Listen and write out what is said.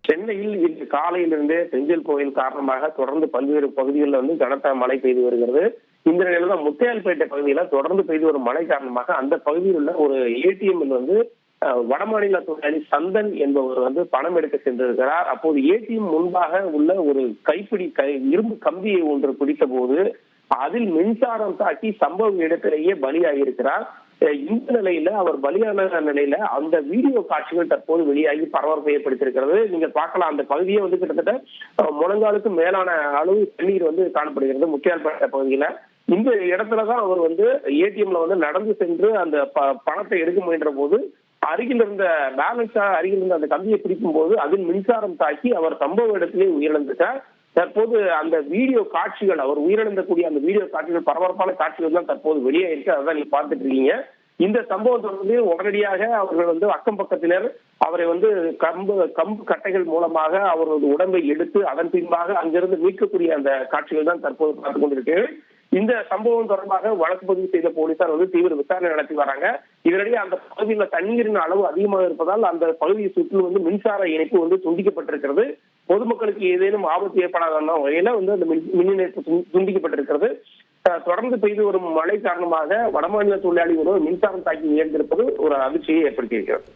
சென்னையில் இன்று காலையிலிருந்தே செஞ்சல் புயல் காரணமாக தொடர்ந்து பல்வேறு பகுதிகளில் கனத்த மழை பெய்து வருகிறது. இந்த நிலையில தான் முத்தையால்பேட்டை பகுதியில தொடர்ந்து பெய்து வரும் மழை காரணமாக அந்த பகுதியில் உள்ள ஒரு ஏடிஎம்மில் வடமாநில தொழிலாளி சந்தன் என்பவர் பணம் எடுக்க சென்றிருக்கிறார். அப்போது ஏடிஎம் முன்பாக உள்ள ஒரு கைப்பிடி இரும்பு கம்பியை ஒன்று பிடித்த போது அதில் மின்சாரம் தாக்கி சம்பவ இடத்திலேயே பலியாகியிருக்கிறார். இந்த நிலையில அவர் பலியான நிலையில அந்த வீடியோ காட்சிகள் தற்போது வெளியாகி பரபரப்பை ஏற்படுத்தியிருக்கிறது. நீங்க பார்க்கலாம், அந்த பகுதியே கிட்டத்தட்ட முழங்காலுக்கு மேலான அளவு தண்ணீர் காணப்படுகிறது முத்தியால்பேட்டை பகுதியில. இந்த இடத்துலதான் அவர் ஏடிஎம்ல நடந்து சென்று அந்த பணத்தை எடுக்க முயன்ற போது அருகில் இருந்த அருகில் இருந்த அந்த கம்பியை பிடிக்கும் போது அதில் மின்சாரம் தாக்கி அவர் சம்பவ இடத்திலே உயிரிழந்துட்டார். தற்போது அந்த வீடியோ காட்சிகள், அவர் உயிரிழந்தக்கூடிய அந்த வீடியோ காட்சிகள், பரபரப்பான காட்சிகள் தான் தற்போது வெளியாயிருக்கு. அதான் நீங்க பார்த்துட்டு இருக்கீங்க. இந்த சம்பவம் தொடர்ந்து உடனடியாக அவர்கள் அக்கம் பக்கத்தினர் அவரை கம்பு கட்டைகள் மூலமாக அவரது உடம்பை எடுத்து அதன் பின்பாக அங்கிருந்து மீட்கக்கூடிய அந்த காட்சிகள் தான் தற்போது பார்த்துக் கொண்டிருக்கு. இந்த சம்பவம் தொடர்பாக வழக்கு பதிவு செய்த போலீசார் தீவிர விசாரணை நடத்தி வராங்க. இதனிடையே அந்த பகுதியில் தண்ணீரின் அளவு அதிகமாக இருப்பதால் அந்த பகுதியை சுற்றி மின்சார இணைப்பு துண்டிக்கப்பட்டிருக்கிறது. பொதுமக்களுக்கு ஏதேனும் ஆபத்து ஏற்படாத வகையில அந்த மின் இணைப்பு துண்டிக்கப்பட்டிருக்கிறது. தொடர்ந்து பெய்து வரும் மழை காரணமாக வடமாநில தொழிலாளி ஒருவர் மின்சாரம் தாக்கி உயர்ந்திருப்பது ஒரு அதிர்ச்சியை ஏற்படுத்தியிருக்கிறது.